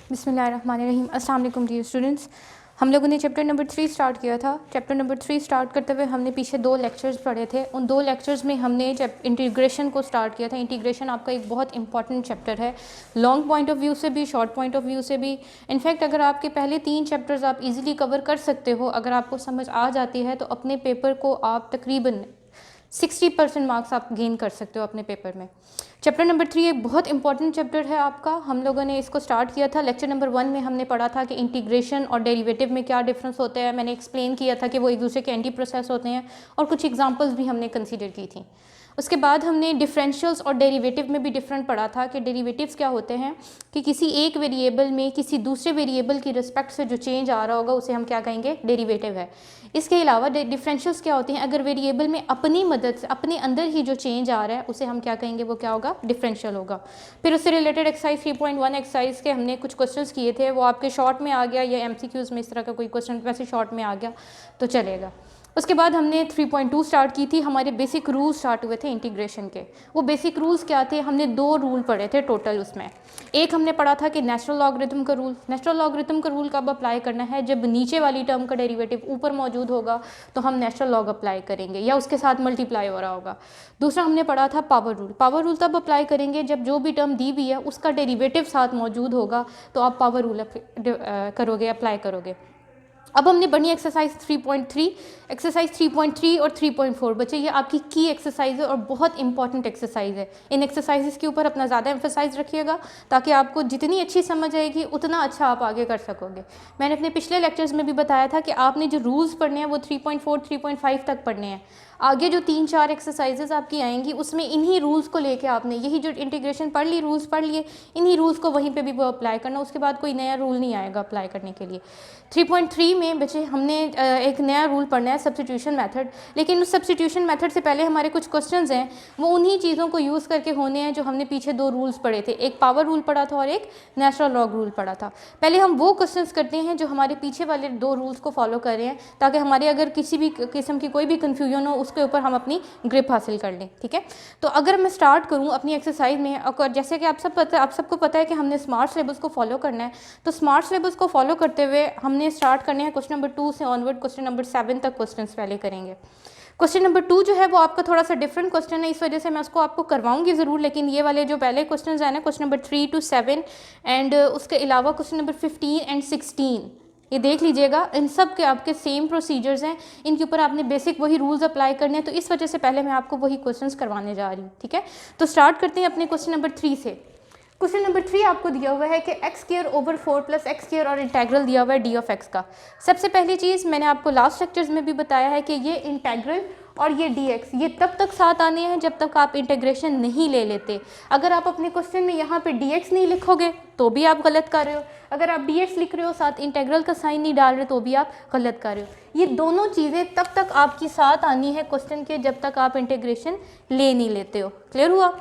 बिस्मिल्लाहिर्रहमानिर्रहीम। अस्सलाम वालेकुम डियर स्टूडेंट्स। हम लोगों ने चैप्टर नंबर 3 स्टार्ट किया था। चैप्टर नंबर 3 स्टार्ट करते हुए हमने पीछे 2 लेक्चर्स पढ़े थे। उन 2 लेक्चर्स में हमने इंटीग्रेशन को स्टार्ट किया था। इंटीग्रेशन आपका एक बहुत इंपॉर्टेंट चैप्टर है, लॉन्ग पॉइंट ऑफ व्यू से भी, शॉर्ट पॉइंट ऑफ व्यू से भी। इनफैक्ट अगर आपके पहले 3 चैप्टर्स आप इजीली कवर कर सकते हो, अगर आपको समझ आ जाती है, तो अपने पेपर को आप तकरीबन 60% मार्क्स आप गेन कर सकते हो अपने पेपर में। चैप्टर नंबर 3 एक बहुत इंपॉर्टेंट चैप्टर है आपका। हम लोगों ने इसको स्टार्ट किया था। लेक्चर नंबर 1 में हमने पढ़ा था कि इंटीग्रेशन और डेरिवेटिव में क्या डिफरेंस होते हैं। मैंने एक्सप्लेन किया था कि वो एक दूसरे के एंटी प्रोसेस होते हैं, और कुछ एग्जांपल्स भी हमने कंसीडर की थी। उसके बाद हमने डिफरेंशियल्स और डेरिवेटिव में भी डिफरेंट पढ़ा था कि डेरिवेटिव्स क्या होते हैं, कि किसी एक वेरिएबल में किसी दूसरे वेरिएबल की रिस्पेक्ट से जो चेंज आ रहा होगा उसे हम क्या कहेंगे, डेरिवेटिव है। इसके अलावा डिफरेंशियल्स क्या होते हैं, अगर वेरिएबल में अपनी मदद से अपने अंदर ही जो चेंज आ रहा है उसे हम क्या कहेंगे, वो क्या होगा, डिफरेंशियल होगा। फिर उससे रिलेटेड एक्सरसाइज 3.1 एक्सरसाइज के हमने कुछ क्वेश्चंस किए थे, वो आपके शॉर्ट में आ गया या एमसीक्यूज में इस तरह का कोई क्वेश्चन वैसे शॉर्ट में आ गया तो चलेगा। उसके बाद हमने 3.2 स्टार्ट की थी। हमारे बेसिक रूल्स स्टार्ट हुए थे इंटीग्रेशन के। वो बेसिक रूल्स क्या थे, हमने 2 रूल पढ़े थे टोटल उसमें। एक हमने पढ़ा था कि नेचुरल लॉगरिथम का रूल। नेचुरल लॉगरिथम का रूल कब अप्लाई करना है, जब नीचे वाली टर्म का डेरिवेटिव ऊपर मौजूद होगा तो हम नेचुरल लॉग अप्लाई करेंगे या उसके साथ मल्टीप्लाई हो रहा होगा। दूसरा हमने पढ़ा था पावर रूल। पावर रूल तब अप्लाई करेंगे जब जो भी टर्म दी हुई है उसका डेरिवेटिव साथ मौजूद होगा, तो आप पावर रूल करोगे, अप्लाई करोगे। अब हमने पढ़ी एक्सरसाइज 3.3। एक्सरसाइज 3.3 और 3.4 बच्चे ये आपकी की एक्सरसाइज है और बहुत इंपॉर्टेंट एक्सरसाइज है। इन एक्सरसाइजेस के ऊपर अपना ज़्यादा एम्फेसाइज रखिएगा, ताकि आपको जितनी अच्छी समझ आएगी उतना अच्छा आप आगे कर सकोगे। मैंने अपने पिछले लेक्चर्स में भी बताया था कि आपने जो रूल्स पढ़ने हैं वो 3.4 3.5 तक पढ़ने हैं। आगे जो 3-4 एक्सरसाइजेस आपकी आएंगी उसमें इन्हीं रूल्स को लेके आपने यही जो इंटीग्रेशन पढ़ ली, रूल्स पढ़ लिए, इन्हीं रूल्स को वहीं पे भी वो अप्लाई करना। उसके बाद कोई नया रूल नहीं आएगा अप्लाई करने के लिए। 3.3 में बच्चे हमने एक नया रूल पढ़ना है, सब्स्टिट्यूशन मेथड। लेकिन उस सब्स्टिट्यूशन मेथड से पहले हमारे कुछ क्वेश्चंस हैं, वो उन्हीं चीज़ों को यूज़ करके होने हैं जो हमने पीछे 2 रूल्स पढ़े थे। एक पावर रूल पढ़ा था और एक नेचुरल लॉग रूल पढ़ा था। पहले हम वो क्वेश्चंस करते हैं जो हमारे पीछे वाले 2 रूल्स को फॉलो कर रहे हैं, ताकि हमारे अगर किसी भी किस्म की कोई भी कन्फ्यूजन हो उसके ऊपर हम अपनी ग्रिप हासिल कर लें। ठीक है, तो अगर मैं स्टार्ट करूँ अपनी एक्सरसाइज में, और जैसे कि आप सबको पता है कि हमने स्मार्ट सिलेबस को फॉलो करना है, तो स्मार्ट सिलेबस को फॉलो करते हुए हमने स्टार्ट करने हैं क्वेश्चन नंबर 2 से ऑनवर्ड क्वेश्चन नंबर 7 तक क्वेश्चंस पहले करेंगे। क्वेश्चन नंबर 2 जो है वो आपका थोड़ा सा डिफरेंट क्वेश्चन है, इस वजह से मैं उसको आपको करवाऊंगी ज़रूर। लेकिन ये वाले जो पहले क्वेश्चंस हैं ना, क्वेश्चन नंबर 3 to 7 एंड उसके अलावा क्वेश्चन नंबर 15 एंड 16, ये देख लीजिएगा। इन सब के आपके सेम प्रोसीजर्स हैं, इनके ऊपर आपने बेसिक वही रूल्स अप्लाई करने हैं, तो इस वजह से पहले मैं आपको वही क्वेश्चंस करवाने जा रही हूँ। ठीक है, तो स्टार्ट करते हैं अपने क्वेश्चन नंबर 3 से। क्वेश्चन नंबर 3 आपको दिया हुआ है कि x square over 4 plus x square और इंटेग्रल दिया हुआ है डी ऑफ एक्स का। सबसे पहली चीज़ मैंने आपको लास्ट लेक्चर्स में भी बताया है कि ये इंटेग्रल और ये डी एक्स ये तब तक साथ आने हैं जब तक आप इंटीग्रेशन नहीं ले लेते। अगर आप अपने क्वेश्चन में यहाँ पे डी एक्स नहीं लिखोगे तो भी आप गलत कर रहे हो, अगर आप डी एक्स लिख रहे हो साथ इंटेग्रल का साइन नहीं डाल रहे तो भी आप गलत कर रहे हो। ये दोनों चीज़ें तब तक आपकी साथ आनी है क्वेश्चन के जब तक आप इंटीग्रेशन ले नहीं लेते हो। क्लियर हुआ?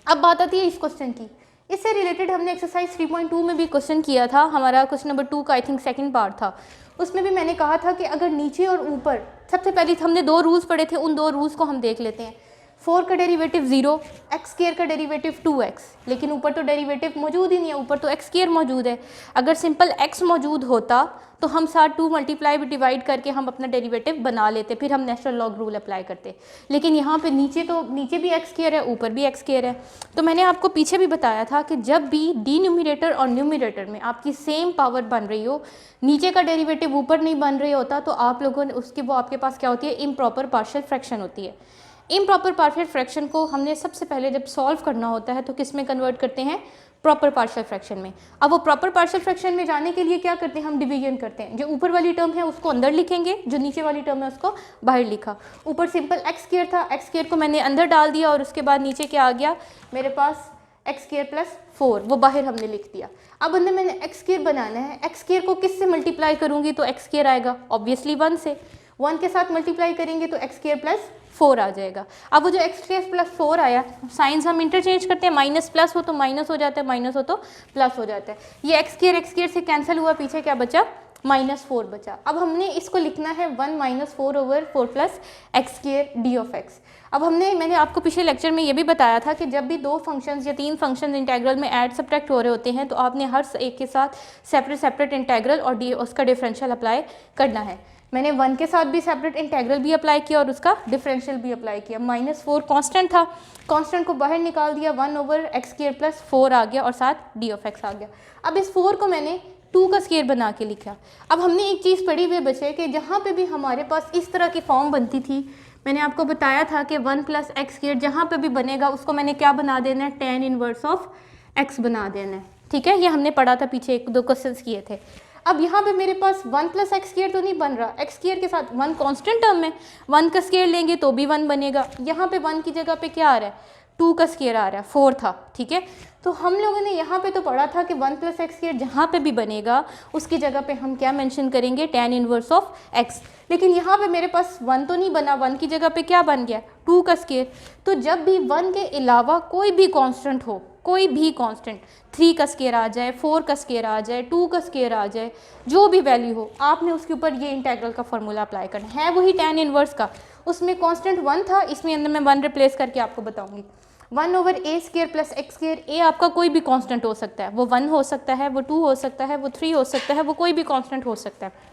अब बात आती है इस क्वेश्चन की। इससे रिलेटेड हमने एक्सरसाइज 3.2 में भी क्वेश्चन किया था, हमारा क्वेश्चन नंबर 2 का आई थिंक सेकंड पार्ट था। उसमें भी मैंने कहा था कि अगर नीचे और ऊपर, सबसे पहले हमने 2 रूल्स पढ़े थे, उन 2 रूल्स को हम देख लेते हैं। 4 का डेरिवेटिव 0, एक्स स्क्वायर का डेरिवेटिव 2x, लेकिन ऊपर तो डेरिवेटिव मौजूद ही नहीं है, ऊपर तो एक्स स्क्वायर मौजूद है। अगर सिंपल x मौजूद होता तो हम साथ 2 मल्टीप्लाई भी डिवाइड करके हम अपना डेरिवेटिव बना लेते, फिर हम नेचुरल लॉग रूल अप्लाई करते। लेकिन यहाँ पे नीचे भी एक्स स्क्वायर है, ऊपर भी एक्स स्क्वायर है। तो मैंने आपको पीछे भी बताया था कि जब भी डिनोमिनेटर और न्यूमिनेटर में आपकी सेम पावर बन रही हो, नीचे का डेरिवेटिव ऊपर नहीं बन रही होता, तो आप लोगों ने उसकी वो आपके पास क्या होती है, इम्प्रॉपर पार्शियल फ्रैक्शन होती है। इम्प्रॉपर पार्शियल फ्रैक्शन को हमने सबसे पहले जब सॉल्व करना होता है तो किस में कन्वर्ट करते हैं, प्रॉपर पार्शियल फ्रैक्शन में। अब वो प्रॉपर पार्शियल फ्रैक्शन में जाने के लिए क्या करते हैं, हम डिवीजन करते हैं। जो ऊपर वाली टर्म है उसको अंदर लिखेंगे, जो नीचे वाली टर्म है उसको बाहर लिखा। ऊपर सिंपल एक्स स्क्वायर था, एक्स स्क्वायर को मैंने अंदर डाल दिया और उसके बाद नीचे क्या आ गया मेरे पास, एक्स स्क्वायर प्लस 4, वो बाहर हमने लिख दिया। अब अंदर मैंने एक्स स्क्वायर बनाना है, एक्स स्क्वायर को किस से मल्टीप्लाई करूंगी तो एक्स स्क्वायर आएगा, ऑब्वियसली 1 से। 1 के साथ मल्टीप्लाई करेंगे तो एक्स स्क्वायर प्लस 4 आ जाएगा। अब वो जो एक्स स्क्वायर प्लस 4 आया, साइंस हम इंटरचेंज करते हैं, माइनस प्लस हो तो माइनस हो जाता है, माइनस हो तो प्लस हो जाता है। ये एक्स स्क्वायर से कैंसिल हुआ, पीछे क्या बचा, -4 बचा। अब हमने इसको लिखना है 1 - 4 over 4 plus x square D of x. अब मैंने आपको पिछले लेक्चर में ये भी बताया था कि जब भी 2 फंक्शंस या 3 फंक्शंस इंटेग्रल में ऐड सब्ट्रैक्ट हो रहे होते हैं तो आपने हर एक के साथ सेपरेट इंटेग्रल और उसका डिफरेंशियल अप्लाई करना है। मैंने 1 के साथ भी सेपरेट इंटेग्रल भी अप्लाई किया और उसका डिफरेंशियल भी अप्लाई किया। -4 कांस्टेंट था, कांस्टेंट को बाहर निकाल दिया, 1 ओवर एक्स स्क्वायर प्लस 4 आ गया और साथ डी ऑफ एक्स आ गया। अब इस 4 को मैंने 2 का स्क्वायर बना के लिखा। अब हमने एक चीज़ पढ़ी हुई बचे कि जहाँ पे भी हमारे पास इस तरह की फॉर्म बनती थी, मैंने आपको बताया था कि 1 प्लस एक्स स्क्वायर जहाँ पे भी बनेगा उसको मैंने क्या बना देना है, tan इनवर्स ऑफ x बना देना है। ठीक है, ये हमने पढ़ा था पीछे, 1-2 क्वेश्चंस किए थे। अब यहाँ पे मेरे पास 1 प्लस एक्स स्क्वायर तो नहीं बन रहा, एक्स स्क्वायर के साथ 1 कांस्टेंट टर्म है, 1 का स्क्वायर लेंगे तो भी 1 बनेगा। यहाँ पे 1 की जगह पे क्या आ रहा है, 2 का स्क्वायर आ रहा है, 4 था। ठीक है, तो हम लोगों ने यहाँ पे तो पढ़ा था कि 1 प्लस एक्स स्क्वायर जहाँ पे भी बनेगा उसकी जगह पे हम क्या मेंशन करेंगे, tan इनवर्स ऑफ x। लेकिन यहाँ पे मेरे पास 1 तो नहीं बना, 1 की जगह पे क्या बन गया, 2 का स्क्वायर। तो जब भी 1 के अलावा कोई भी कांस्टेंट हो, कोई भी कांस्टेंट, 3 का स्क्वायर आ जाए, 4 का स्क्वायर आ जाए, 2 का स्क्वायर आ जाए, जो भी वैल्यू हो, आपने उसके ऊपर ये इंटेग्रल का फॉर्मूला अप्लाई करना है। वही tan इनवर्स का, उसमें कांस्टेंट 1 था, इसमें अंदर मैं 1 रिप्लेस करके आपको बताऊंगी। 1 ओवर ए स्क्वायर प्लस एक्स स्क्वायर, ए आपका कोई भी कांस्टेंट हो सकता है, वो 1 हो सकता है, वो 2 हो सकता है, वो 3 हो सकता है, वो कोई भी कांस्टेंट हो सकता है।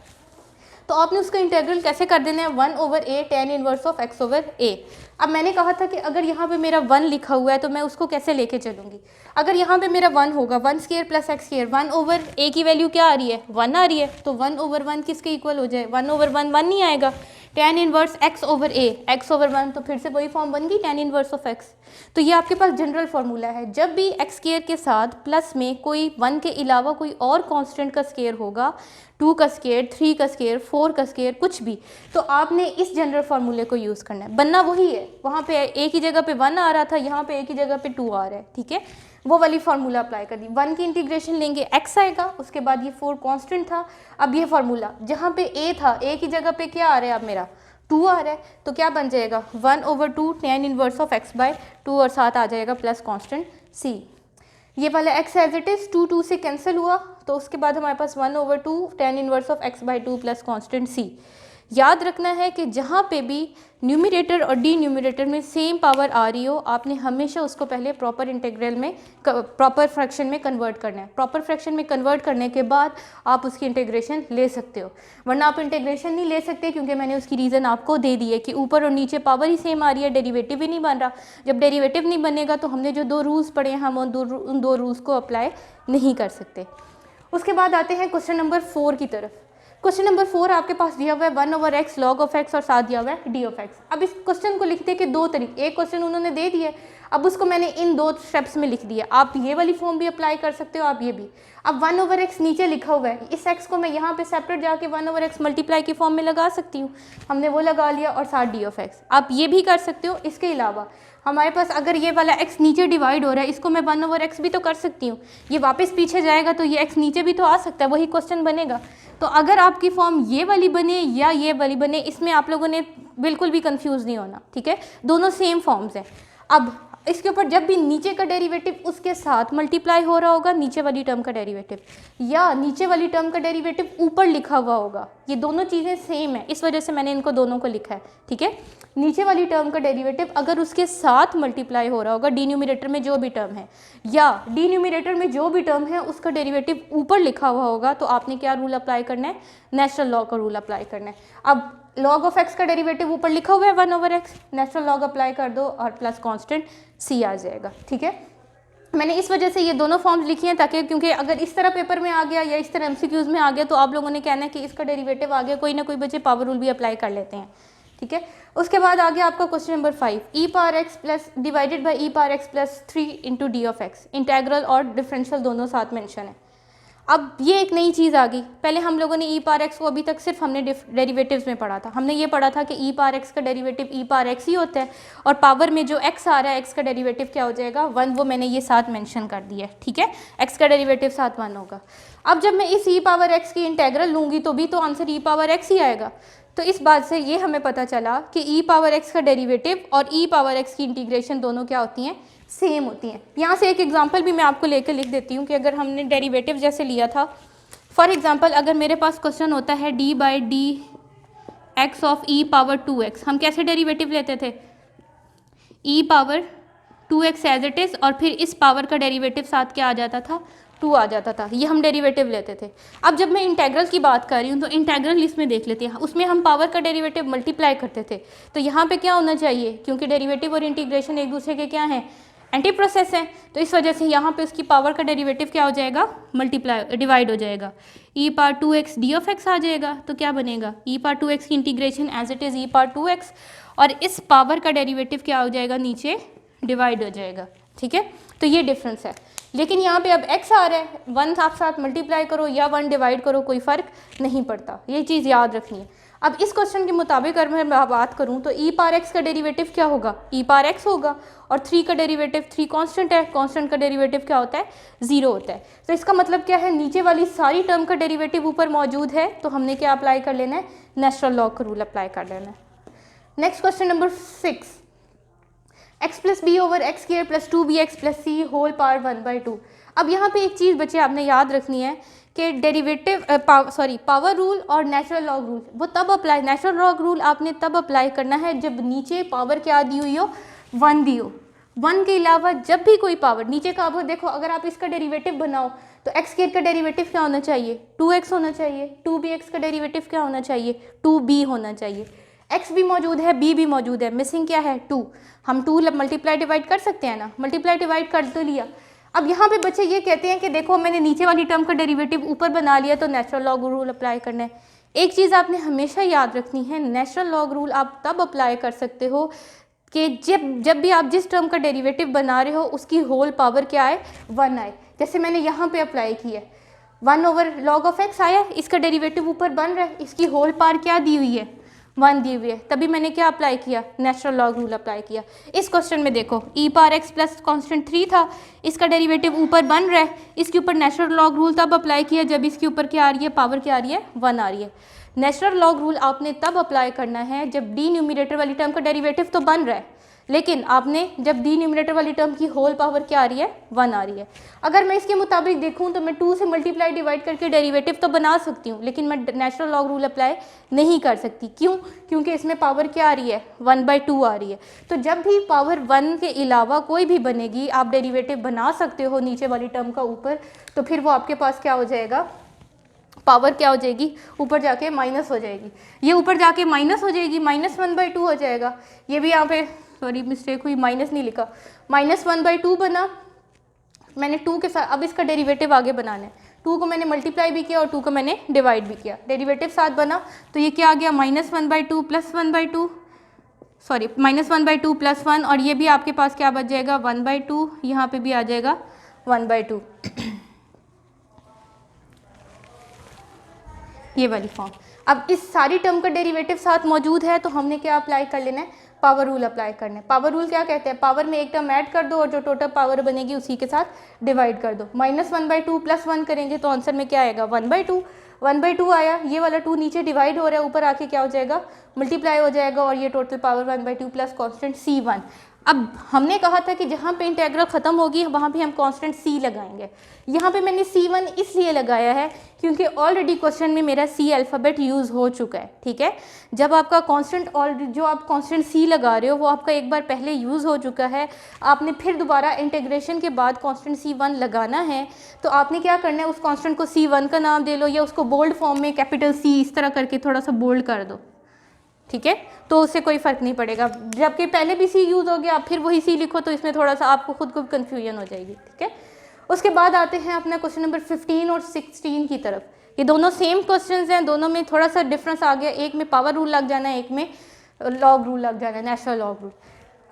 तो आपने उसका इंटीग्रल कैसे कर देना है, 1 over A tan inverse of x over a। अब मैंने कहा था कि अगर यहाँ पे मेरा 1 लिखा हुआ है तो मैं उसको कैसे लेके चलूँगी। अगर यहाँ पे मेरा 1 होगा, 1 square plus x square, 1 over a की वैल्यू क्या आ रही है, 1 आ रही है, तो 1 ओवर 1 किसके इक्वल हो जाए, 1 ओवर 1 1 नहीं आएगा, tan inverse x over a, x over 1, तो फिर से वही फॉर्म बन गई tan इनवर्स ऑफ x। तो ये आपके पास जनरल फार्मूला है, जब भी एक्स स्क्वायर के साथ प्लस में कोई 1 के अलावा कोई और कांस्टेंट का स्क्वायर होगा, 2 का स्क्वायर, 3 का स्क्वायर, 4 का स्क्वायर, कुछ भी, तो आपने इस जनरल फार्मूले को यूज़ करना है। बनना वही है, वहाँ पे a की जगह पे 1 आ रहा था, यहाँ पे a की जगह पे 2 आ रहा है। ठीक है, वो वाली फार्मूला अप्लाई कर दी। 1 की इंटीग्रेशन लेंगे, x आएगा, उसके बाद ये 4 कांस्टेंट था। अब ये फार्मूला जहाँ पे a था, a की जगह पे क्या आ रहा है, अब मेरा 2 आ रहा है, तो क्या बन जाएगा, 1 over 2 tan inverse of x by 2 और साथ आ जाएगा प्लस कांस्टेंट c। ये वाला x एज इट इज़ 2 से कैंसिल हुआ, तो उसके बाद हमारे पास 1 over 2 tan inverse of x by 2 plus constant c। याद रखना है कि जहाँ पे भी न्यूमरेटर और डिन्यूमरेटर में सेम पावर आ रही हो, आपने हमेशा उसको पहले प्रॉपर इंटीग्रल में, प्रॉपर फ्रैक्शन में कन्वर्ट करना है। प्रॉपर फ्रैक्शन में कन्वर्ट करने के बाद आप उसकी इंटीग्रेशन ले सकते हो, वरना आप इंटीग्रेशन नहीं ले सकते, क्योंकि मैंने उसकी रीज़न आपको दे दी है कि ऊपर और नीचे पावर ही सेम आ रही है, डेरिवेटिव ही नहीं बन रहा। जब डेरिवेटिव नहीं बनेगा तो हमने जो 2 रूल्स पढ़े हैं, हम उन दो रूल्स को अप्लाई नहीं कर सकते। उसके बाद आते हैं क्वेश्चन नंबर 4 की तरफ। क्वेश्चन नंबर 4 आपके पास दिया हुआ है 1 over x log of x और साथ दिया हुआ है डी ऑफ एक्स। अब इस क्वेश्चन को लिखते के 2 तरीके, एक क्वेश्चन उन्होंने दे दिया, अब उसको मैंने इन 2 स्टेप्स में लिख दिया। आप ये वाली फॉर्म भी अप्लाई कर सकते हो, आप ये भी। अब 1 ओवर एक्स नीचे लिखा हुआ है, इस एक्स को मैं यहाँ पे सेपरेट जाके 1 ओवर एक्स मल्टीप्लाई की फॉर्म में लगा सकती हूँ, हमने वो लगा लिया, और साथ डी ऑफ एक्स। आप ये भी कर सकते हो। इसके अलावा हमारे पास अगर ये वाला x नीचे डिवाइड हो रहा है, इसको मैं 1 ओवर एक्स भी तो कर सकती हूँ, ये वापस पीछे जाएगा तो ये x नीचे भी तो आ सकता है, वही क्वेश्चन बनेगा। तो अगर आपकी फॉर्म ये वाली बने या ये वाली बने, इसमें आप लोगों ने बिल्कुल भी कंफ्यूज नहीं होना। ठीक है, दोनों सेम फॉर्म्स हैं। अब इसके ऊपर जब भी नीचे का डेरिवेटिव उसके साथ मल्टीप्लाई हो रहा होगा, नीचे वाली टर्म का डेरिवेटिव, या नीचे वाली टर्म का डेरिवेटिव ऊपर लिखा हुआ होगा, ये दोनों चीज़ें सेम है, इस वजह से मैंने इनको दोनों को लिखा है। ठीक है, नीचे वाली टर्म का डेरिवेटिव अगर उसके साथ मल्टीप्लाई हो रहा होगा, डिन्यूमरेटर में जो भी टर्म है, या डिन्यूमरेटर में जो भी टर्म है उसका डेरिवेटिव ऊपर लिखा हुआ होगा, तो आपने क्या रूल अप्लाई करना है, नेचुरल लॉ का रूल अप्लाई करना है। अब लॉग ऑफ एक्स का डेरिवेटिव ऊपर लिखा हुआ है 1 over x, natural log apply कर दो और प्लस कांस्टेंट c आ जाएगा। ठीक है, मैंने इस वजह से ये दोनों फॉर्म्स लिखी हैं, ताकि क्योंकि अगर इस तरह पेपर में आ गया या इस तरह MCQs में आ गया तो आप लोगों ने कहना है कि इसका डेरिवेटिव आ गया, कोई ना कोई बच्चे पावर रूल भी अप्लाई कर लेते हैं। ठीक है, उसके बाद आ गया आपका question number 5, e power x plus divided by e power x plus 3 into D of x. Integral और डिफरेंशियल दोनों साथ मेंशन है। अब ये एक नई चीज़ आ गई, पहले हम लोगों ने e पावर एक्स को अभी तक सिर्फ हमने डेरिवेटिव्स में पढ़ा था। हमने ये पढ़ा था कि e पावर एक्स का डेरिवेटिव e पावर एक्स ही होता है, और पावर में जो x आ रहा है, x का डेरिवेटिव क्या हो जाएगा, 1, वो मैंने ये साथ मेंशन कर दिया है। ठीक है, x का डेरिवेटिव साथ 1 होगा। अब जब मैं इस e पावर एक्स की इंटेग्रल लूँगी तो भी तो आंसर e पावर एक्स ही आएगा। तो इस बात से ये हमें पता चला कि e पावर एक्स का डेरिवेटिव और e पावर एक्स की इंटीग्रेशन दोनों क्या होती हैं, सेम होती हैं। यहाँ से एक एग्जांपल भी मैं आपको लेकर लिख देती हूँ कि अगर हमने डेरिवेटिव जैसे लिया था फॉर एग्जाम्पल अगर मेरे पास क्वेश्चन होता है D by D X of E power 2x, हम कैसे डेरिवेटिव लेते थे, E power 2x as it is, और फिर इस पावर का डेरिवेटिव साथ क्या आ जाता था, 2 आ जाता था, ये हम डेरिवेटिव लेते थे। अब जब मैं इंटेग्रल की बात कर रही हूँ तो इंटेग्रल इसमें देख लेते हैं, उसमें हम पावर का डेरिवेटिव मल्टीप्लाई करते थे, तो यहाँ पे क्या होना चाहिए, क्योंकि डेरिवेटिव और इंटीग्रेशन एक दूसरे के क्या हैं, एंटी प्रोसेस है, तो इस वजह से यहाँ पे उसकी पावर का डेरिवेटिव क्या हो जाएगा, मल्टीप्लाई डिवाइड हो जाएगा, E power 2x D of X आ जाएगा, तो क्या बनेगा, ई पावर 2x की integration as it is E power 2x, और इस पावर का डेरिवेटिव क्या हो जाएगा, नीचे डिवाइड हो जाएगा। ठीक है, तो ये डिफरेंस है। लेकिन यहाँ पे अब x आ रहा है, 1 आप साथ मल्टीप्लाई करो या 1 डिवाइड करो, कोई फ़र्क नहीं पड़ता, ये चीज़ याद रखनी है। अब इस क्वेश्चन के मुताबिक अगर मैं बात करूँ तो e पावर x का डेरिवेटिव क्या होगा, e पावर x होगा, और 3 का डेरिवेटिव, 3 कांस्टेंट है, कांस्टेंट का डेरिवेटिव क्या होता है, 0 होता है। तो इसका मतलब क्या है, नीचे वाली सारी टर्म का डेरिवेटिव ऊपर मौजूद है, तो हमने क्या अप्लाई कर लेना है, नेचुरल लॉग का रूल अप्लाई कर लेना है। Next question number 6, x plus B over X square plus 2bx प्लस सी होल पावर 1/2। अब यहाँ पे एक चीज़ बच्चे आपने याद रखनी है कि डेरिवेटिव पावर रूल और नेचुरल लॉग रूल वो तब अप्लाई, नेचुरल लॉग रूल आपने तब अप्लाई करना है जब नीचे पावर क्या दी हुई हो, 1 दी हो। 1 के अलावा जब भी कोई पावर नीचे का, अब देखो अगर आप इसका डेरिवेटिव बनाओ तो एक्स स्क्वायर का डेरिवेटिव क्या होना चाहिए, 2x होना चाहिए, 2bx का डेरिवेटिव क्या होना चाहिए, 2b होना चाहिए। x भी मौजूद है, b भी मौजूद है, मिसिंग क्या है, 2। हम 2 मल्टीप्लाई डिवाइड कर सकते हैं ना, मल्टीप्लाई डिवाइड कर तो लिया। अब यहाँ पे बच्चे ये कहते हैं कि देखो मैंने नीचे वाली टर्म का डेरिवेटिव ऊपर बना लिया, तो नेचुरल लॉग रूल अप्लाई करना है। एक चीज़ आपने हमेशा याद रखनी है, नेचुरल लॉग रूल आप तब अप्लाई कर सकते हो कि जब भी आप जिस टर्म का डेरिवेटिव बना रहे हो उसकी होल पावर क्या आए, 1 आए। जैसे मैंने यहाँ पे अप्लाई किया, 1 ओवर लॉग ऑफ एक्स आया, इसका डेरिवेटिव ऊपर बन रहा है, इसकी होल पावर क्या दी हुई है, 1 दी हुई है, तभी मैंने क्या अप्लाई किया, नेचुरल लॉग रूल अप्लाई किया। इस क्वेश्चन में देखो e power x plus constant 3 था, इसका डेरिवेटिव ऊपर बन रहा है, इसके ऊपर नेचुरल लॉग रूल तब अप्लाई किया जब इसके ऊपर क्या आ रही है, पावर क्या आ रही है, 1 आ रही है। नेचुरल लॉग रूल आपने तब अप्लाई करना है जब डी न्यूमिनेटर वाली टर्म का डेरिवेटिव तो बन रहा है, लेकिन आपने जब डी न्यूमिनेटर वाली टर्म की होल पावर क्या आ रही है, 1 आ रही है। अगर मैं इसके मुताबिक देखूं तो मैं 2 से मल्टीप्लाई डिवाइड करके डेरिवेटिव तो बना सकती हूं, लेकिन मैं नेचुरल लॉग रूल अप्लाई नहीं कर सकती। क्यों? क्योंकि इसमें पावर क्या आ रही है, 1/2 आ रही है। तो जब भी पावर 1 के अलावा कोई भी बनेगी आप डेरिवेटिव बना सकते हो नीचे वाली टर्म का ऊपर, तो फिर वो आपके पास क्या हो जाएगा, पावर क्या हो जाएगी, ऊपर जाके माइनस हो जाएगी, ये ऊपर जाके माइनस हो जाएगी, -1/2 हो जाएगा। ये भी यहाँ पे सॉरी मिस्टेक हुई, माइनस नहीं लिखा, -1/2 बना मैंने 2 के साथ। अब इसका डेरिवेटिव आगे बनाना है, 2 को मैंने मल्टीप्लाई भी किया और 2 को मैंने डिवाइड भी किया, डेरिवेटिव साथ बना, तो ये क्या आ गया, -1/2 प्लस 1/2, सॉरी -1/2 प्लस 1, और ये भी आपके पास क्या बच जाएगा, 1/2, यहाँ पे भी आ जाएगा 1/2, ये वाली फॉर्म। अब इस सारी टर्म का डेरिवेटिव साथ मौजूद है, तो हमने क्या अप्लाई कर लेना है, पावर रूल अप्लाई करना है। पावर रूल क्या कहते हैं, पावर में एक टर्म ऐड कर दो और जो टोटल पावर बनेगी उसी के साथ डिवाइड कर दो। -1/2 प्लस 1 करेंगे तो आंसर में क्या आएगा, 1/2, 1/2 आया, ये वाला 2 नीचे डिवाइड हो रहा है, ऊपर आके क्या हो जाएगा, मल्टीप्लाई हो जाएगा, और ये total power 1/2 plus constant C1। अब हमने कहा था कि जहाँ पे इंटेग्रल ख़त्म होगी वहाँ पे हम कांस्टेंट c लगाएंगे। यहाँ पे मैंने C1 इसलिए लगाया है क्योंकि ऑलरेडी क्वेश्चन में मेरा C अल्फ़ाबेट यूज़ हो चुका है। ठीक है, जब आपका कांस्टेंट ऑलरेडी जो आप कांस्टेंट c लगा रहे हो वो आपका एक बार पहले यूज़ हो चुका है, आपने फिर दोबारा इंटीग्रेशन के बाद कांस्टेंट C1 लगाना है, तो आपने क्या करना है, उस कांस्टेंट को C1 का नाम दे लो या उसको बोल्ड फॉर्म में कैपिटल C इस तरह करके थोड़ा सा बोल्ड कर दो। ठीक है, तो उससे कोई फ़र्क नहीं पड़ेगा, जबकि पहले भी सी यूज़ हो गया आप फिर वही सी लिखो तो इसमें थोड़ा सा आपको खुद को कन्फ्यूजन हो जाएगी। ठीक है, उसके बाद आते हैं अपना क्वेश्चन नंबर 15 और 16 की तरफ। ये दोनों सेम क्वेश्चंस हैं, दोनों में थोड़ा सा डिफरेंस आ गया, एक में पावर रूल लग जाना है, एक में लॉग रूल लग जाना है, natural log rule.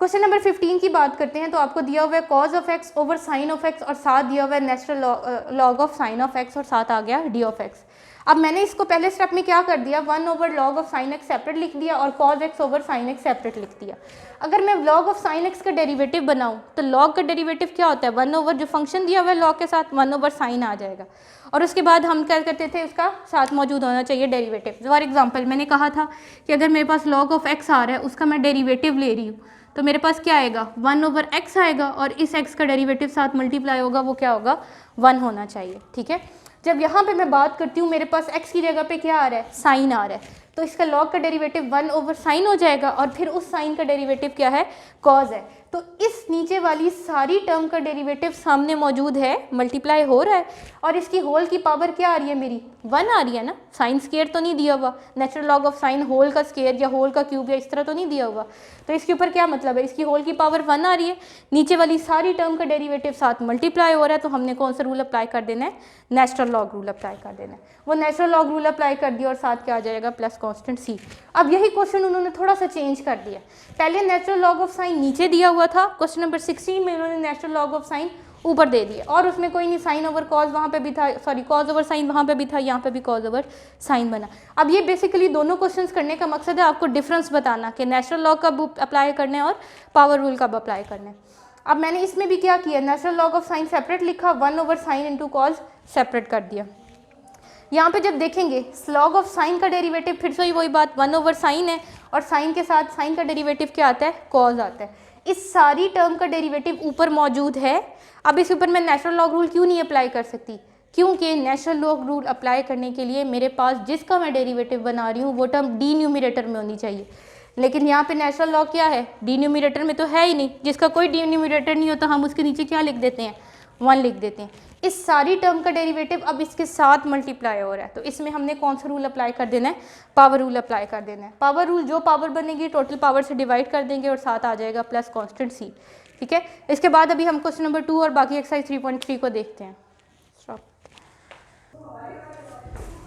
Question number 15 की बात करते हैं, तो आपको दिया हुआ है cos of x over sine of x और साथ दिया हुआ है natural log of sine of x और साथ आ गया डी ऑफ एक्स। अब मैंने इसको पहले स्टेप में क्या कर दिया, 1 over log of sine x separate लिख दिया और cos x over sine x separate लिख दिया। अगर मैं लॉग ऑफ साइन एक्स का डेरिवेटिव बनाऊं तो लॉग का डेरिवेटिव क्या होता है, 1 ओवर जो फंक्शन दिया हुआ है लॉग के साथ 1 ओवर साइन आ जाएगा, और उसके बाद हम क्या करते थे, उसका साथ मौजूद होना चाहिए डेरिवेटिव। फॉर एग्जांपल मैंने कहा था कि अगर मेरे पास लॉग ऑफ एक्स आ रहा है उसका मैं डेरिवेटिव ले रही हूँ, तो मेरे पास क्या आएगा, 1 ओवर एक्स आएगा और इस एक्स का डेरिवेटिव साथ मल्टीप्लाई होगा, वो क्या होगा, 1 होना चाहिए। ठीक है, जब यहाँ पे मैं बात करती हूँ मेरे पास x की जगह पे क्या आ रहा है, साइन आ रहा है, तो इसका log का डेरिवेटिव 1/sin हो जाएगा और फिर उस साइन का डेरिवेटिव क्या है, cos है। तो इस नीचे वाली सारी टर्म का डेरिवेटिव सामने मौजूद है, मल्टीप्लाई हो रहा है, और इसकी होल की पावर क्या आ रही है मेरी, 1 आ रही है ना। साइन स्केयर तो नहीं दिया हुआ, natural log of sine whole का स्केयर या होल का क्यूब या इस तरह तो नहीं दिया हुआ, तो इसके ऊपर क्या मतलब है, इसकी होल की पावर 1 आ रही है, नीचे वाली सारी टर्म का डेरिवेटिव साथ मल्टीप्लाई हो रहा है, तो हमने कौन सा रूल अप्लाई कर देना है, नेचुरल लॉग रूल अप्लाई कर देना है। वो नेचुरल लॉग रूल अप्लाई कर दिया और साथ क्या आ जाएगा, प्लस कॉन्स्टेंट सी। अब यही क्वेश्चन उन्होंने थोड़ा सा चेंज कर दिया, पहले नेचुरल लॉग ऑफ साइन नीचे दिया हुआ था, क्वेश्चन नंबर 16 में उन्होंने नेचुरल लॉग ऑफ साइन ऊपर दे दिया, और उसमें कोई नहीं, साइन ओवर कॉज वहाँ पे भी था, सॉरी कॉज ओवर साइन वहाँ पे भी था, यहाँ पे भी कॉज ओवर साइन बना। अब ये बेसिकली दोनों क्वेश्चंस करने का मकसद है आपको डिफरेंस बताना कि नेचुरल लॉग कब अप्लाई करना है और पावर रूल कब अप्लाई करना है। अब मैंने इसमें भी क्या किया, natural log of sign separate लिखा, 1/sin इंटू कॉज सेपरेट कर दिया। यहाँ पे जब देखेंगे log ऑफ साइन का डेरिवेटिव फिर से वही बात, 1/sin है, और साइन के साथ साइन का डेरिवेटिव क्या आता है, cos आता है। इस सारी टर्म का डेरिवेटिव ऊपर मौजूद है। अब इसके ऊपर मैं नेचुरल लॉग रूल क्यों नहीं अप्लाई कर सकती, क्योंकि नेचुरल लॉग रूल अप्लाई करने के लिए मेरे पास जिसका मैं डेरिवेटिव बना रही हूँ वो टर्म डी न्यूमिरेटर में होनी चाहिए, लेकिन यहाँ पे नेचुरल लॉग क्या है, डी न्यूमिरेटर में तो है ही नहीं, जिसका कोई डी न्यूमिरेटर नहीं होता हम उसके नीचे क्या लिख देते हैं, 1 लिख देते हैं। इस सारी टर्म का डेरिवेटिव अब इसके साथ मल्टीप्लाई हो रहा है, तो इसमें हमने कौन सा रूल अप्लाई कर देना है, पावर रूल अप्लाई कर देना है। पावर रूल जो पावर बनेगी टोटल पावर से डिवाइड कर देंगे और साथ आ जाएगा प्लस कांस्टेंट सी, ठीक है। इसके बाद अभी हम क्वेश्चन नंबर 2 और बाकी एक्सरसाइज 3.3 को देखते हैं।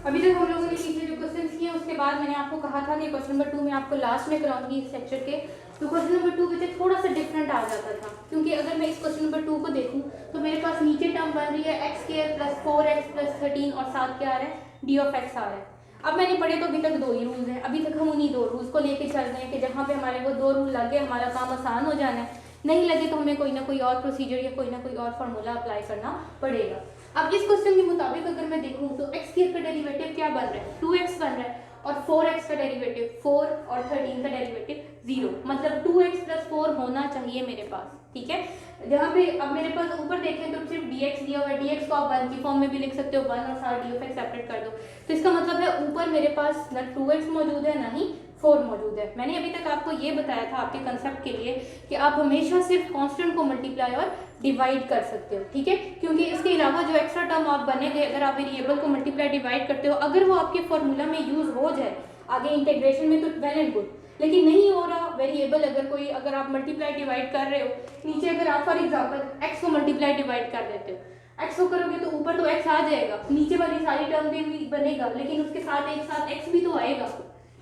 अभी तक हम लोगों ने पीछे जो क्वेश्चन किए उसके बाद मैंने आपको कहा था कि क्वेश्चन नंबर 2 में आपको लास्ट में कराऊंगी इस लेक्चर के, तो क्वेश्चन नंबर 2 में थोड़ा सा डिफरेंट आ जाता था, क्योंकि अगर मैं इस क्वेश्चन नंबर 2 को देखूं तो मेरे पास नीचे टर्म बन रही है x² + 4x + 13 और साथ क्या आ रहा है, d ऑफ x आ रहा है। अब मैंने पढ़े तो अभी तक 2 ही रूल्स हैं, अभी तक हम उन्हीं 2 रूल्स को लेके चल रहे हैं कि जहाँ पे हमारे वो 2 रूल लगे हमारा काम आसान हो जाना है, नहीं लगे तो हमें कोई ना कोई और प्रोसीजर या कोई ना कोई और फार्मूला अप्लाई करना पड़ेगा। अब इस क्वेश्चन के मुताबिक अगर मैं देखूं तो x² का डेरिवेटिव क्या बन रहा है, 2x बन रहा है, और 4x का डेरिवेटिव 4 और 13 का डेरिवेटिव 0, मतलब 2x + 4 होना चाहिए मेरे पास, ठीक है। जहाँ पे अब मेरे पास ऊपर देखें तो सिर्फ dx दिया हुआ है, dx को आप 1 की फॉर्म में भी लिख सकते हो, 1 और साथ d ऑफ x सेपरेट कर दो, तो इसका मतलब है ऊपर मेरे पास ना 2x मौजूद है ना ही 4 मौजूद है। मैंने अभी तक आपको ये बताया था आपके कंसेप्ट के लिए कि आप हमेशा सिर्फ कांस्टेंट को मल्टीप्लाई और डिवाइड कर सकते हो, ठीक है, क्योंकि इसके अलावा जो एक्स्ट्रा टर्म आप बनेंगे अगर आप वेरिएबल को मल्टीप्लाई डिवाइड करते हो, अगर वो आपके फॉर्मूला में यूज हो जाए आगे इंटीग्रेशन में तो वेल एंड गुड, लेकिन नहीं हो रहा वेरिएबल अगर कोई, अगर आप मल्टीप्लाई डिवाइड कर रहे हो, नीचे अगर आप फॉर एग्जांपल x को मल्टीप्लाई डिवाइड कर देते हो, x को करोगे तो ऊपर तो x आ जाएगा, नीचे वाली सारी टर्म भी बनेगा, लेकिन उसके साथ एक साथ x भी तो आएगा,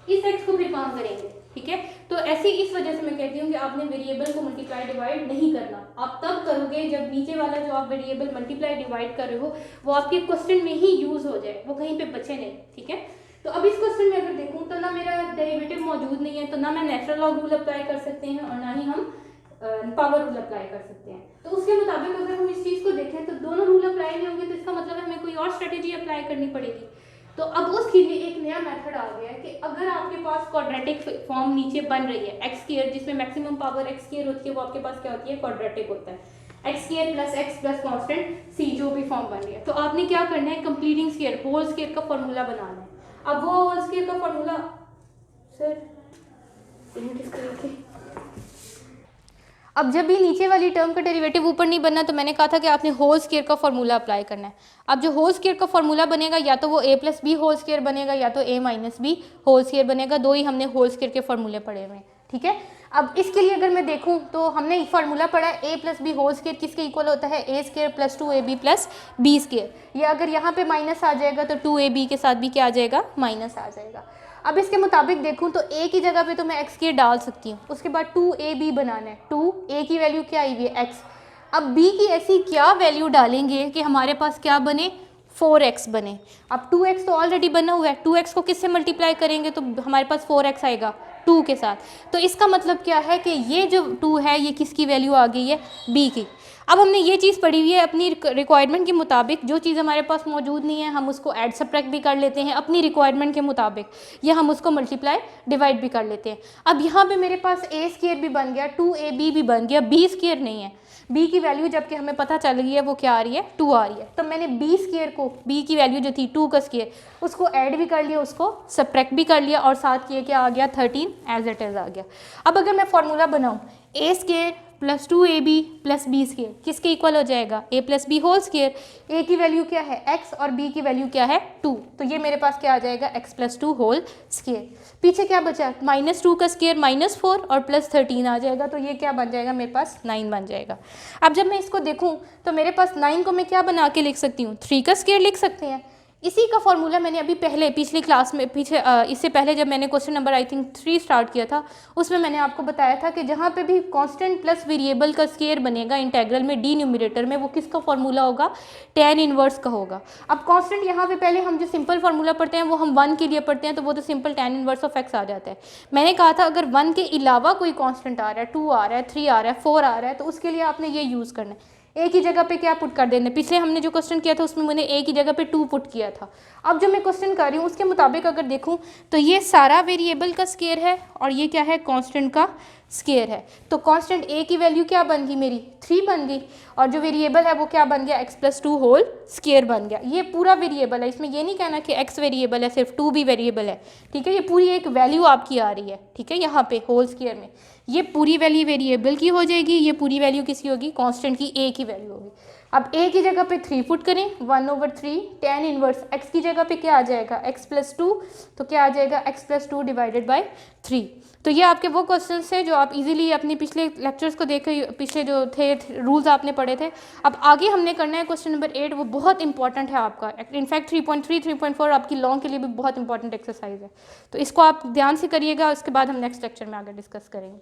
इस x को फिर काम करेंगे, ठीक है। तो ऐसे इस वजह से मैं कहती हूँ कि आपने वेरिएबल को मल्टीप्लाई डिवाइड नहीं करना, आप तब करोगे जब नीचे वाला जो आप वेरिएबल मल्टीप्लाई डिवाइड कर रहे हो वो आपके क्वेश्चन में ही यूज हो जाए, वो कहीं पे बचे नहीं, ठीक है। तो अब इस क्वेश्चन में अगर देखूँ तो ना मेरा डेरिवेटिव मौजूद नहीं है, तो ना मैं नेचुरल लॉग रूल अप्लाई कर सकते हैं और ना ही हम पावर रूल अप्लाई कर सकते हैं। तो उसके मुताबिक अगर हम इस चीज़ को देखें तो दोनों रूल अप्लाई नहीं होंगे, तो इसका मतलब है हमें कोई और स्ट्रेटेजी अप्लाई करनी पड़ेगी। तो अब उसके लिए एक नया मेथड आ गया है कि अगर आपके पास क्वाड्रेटिक फॉर्म नीचे बन रही है x² जिसमें मैक्सिमम पावर x² होती है, वो आपके पास क्या होती है, क्वाड्रेटिक होता है, x² + x + कांस्टेंट c जो भी फॉर्म बन रही है, तो आपने क्या करना है, कंप्लीटिंग स्क्वायर होल स्क्वायर का फॉर्मूला बनाना है। अब वो होल स्क्वायर का फॉर्मूला सर अब जब भी नीचे वाली टर्म का डेरिवेटिव ऊपर नहीं बनना, तो मैंने कहा था कि आपने होल स्क्वायर का फॉर्मूला अप्लाई करना है। अब जो होल स्क्वायर का फॉर्मूला बनेगा या तो वो a + b होल स्क्वायर बनेगा या तो a - b होल स्क्वायर बनेगा, 2 ही हमने होल स्क्वायर के फॉर्मूले पढ़े हुए हैं, ठीक है। अब इसके लिए अगर मैं देखूं तो हमने फार्मूला पढ़ा है a + b होल स्क्वायर किसके इक्वल होता है, a² + 2ab + b², या अगर यहाँ पे माइनस आ जाएगा तो 2ab के साथ भी क्या आ जाएगा, माइनस आ जाएगा। अब इसके मुताबिक देखूं तो a की जगह पे तो मैं x² डाल सकती हूँ, उसके बाद 2ab बनाना है, 2a की वैल्यू क्या आई हुई है x, अब b की ऐसी क्या वैल्यू डालेंगे कि हमारे पास क्या बने, 4x बने। अब 2x तो ऑलरेडी बना हुआ है, 2x को किससे मल्टीप्लाई करेंगे तो हमारे पास 4x आएगा 2 के साथ, तो इसका मतलब क्या है कि ये जो 2 है ये किसकी वैल्यू आ गई है, b की। अब हमने ये चीज़ पढ़ी हुई है, अपनी रिक्वायरमेंट के मुताबिक जो चीज़ हमारे पास मौजूद नहीं है हम उसको ऐड सब्ट्रैक्ट भी कर लेते हैं अपनी रिक्वायरमेंट के मुताबिक, या हम उसको मल्टीप्लाई डिवाइड भी कर लेते हैं। अब यहाँ पे मेरे पास ए स्क्वायर भी बन गया, 2ab भी बन गया, बी स्क्वायर नहीं है। b की वैल्यू जबकि हमें पता चल गई है वो क्या आ रही है, 2 आ रही है। तो मैंने b स्क्वायर को, b की वैल्यू जो थी 2 का स्क्वायर, उसको ऐड भी कर लिया, उसको सब्ट्रैक्ट भी कर लिया, और साथ ये क्या आ गया 13 एज इट इज़ आ गया। अब अगर मैं फार्मूला बनाऊँ ए स्क्वायर प्लस 2ab प्लस बी स्क्वायर किसके इक्वल हो जाएगा, a plus B whole square. a की वैल्यू क्या है x और b की वैल्यू क्या है 2, तो ये मेरे पास क्या आ जाएगा x प्लस 2 होल स्क्वायर। पीछे क्या बचा, -2 का स्क्वायर -4 और प्लस 13 आ जाएगा, तो ये क्या बन जाएगा मेरे पास 9 बन जाएगा। अब जब मैं इसको देखूँ तो मेरे पास 9 को मैं क्या बना के लिख सकती हूँ, 3 का स्क्वायर लिख सकते हैं। इसी का फॉर्मूला मैंने अभी पहले पिछली क्लास में इससे पहले जब मैंने question number I think 3 start किया था उसमें मैंने आपको बताया था कि जहाँ पे भी कांस्टेंट प्लस वेरिएबल का स्क्वायर बनेगा इंटेग्रल में डी न्यूमरेटर में, वो किसका फॉर्मूला होगा, tan इनवर्स का होगा। अब कांस्टेंट यहाँ पे पहले हम जो सिंपल फार्मूला पढ़ते हैं वो हम 1 के लिए पढ़ते हैं, तो वो तो simple tan inverse of x आ जाता है। मैंने कहा था अगर 1 के अलावा कोई कॉन्स्टेंट आ रहा है, 2 आ रहा है, 3 आ रहा है, 4 आ रहा है, तो उसके लिए आपने ये यूज़ करना है, ए की जगह पे क्या पुट कर देना। पिछले हमने जो क्वेश्चन किया था उसमें मैंने ए की जगह पे 2 पुट किया था। अब जो मैं क्वेश्चन कर रही हूँ उसके मुताबिक अगर देखूँ तो ये सारा वेरिएबल का स्क्वायर है और ये क्या है, कांस्टेंट का स्क्वायर है। तो कांस्टेंट ए की वैल्यू क्या बन गई मेरी 3 बन गई, और जो वेरिएबल है वो क्या बन गया x प्लस 2 होल स्क्वायर बन गया। ये पूरा वेरिएबल है, इसमें ये नहीं कहना कि x वेरिएबल है, सिर्फ 2 भी वेरिएबल है, ठीक है। ये पूरी एक वैल्यू आपकी आ रही है, ठीक है, यहाँ पे होल स्क्वायर में ये पूरी वैल्यू वेरिएबल की हो जाएगी, ये पूरी वैल्यू किसकी होगी, कांस्टेंट की a की वैल्यू होगी। अब a की जगह पे 3 पुट करें, 1/3 tan इनवर्स, x की जगह पे क्या आ जाएगा x प्लस 2, तो क्या आ जाएगा x प्लस 2 डिवाइडेड बाई 3। तो ये आपके वो क्वेश्चन है जो आप इजीली अपने पिछले लेक्चर्स को देख के, पिछले जो थे रूल्स आपने पढ़े थे। अब आगे हमने करना है क्वेश्चन नंबर 8, वो बहुत इंपॉर्टेंट है आपका, इनफैक्ट 3.3 3.4 आपकी लॉन्ग के लिए भी बहुत इंपॉर्टेंट एक्सरसाइज है, तो इसको आप ध्यान से करिएगा। उसके बाद हम नेक्स्ट लेक्चर में आगे डिस्कस करेंगे।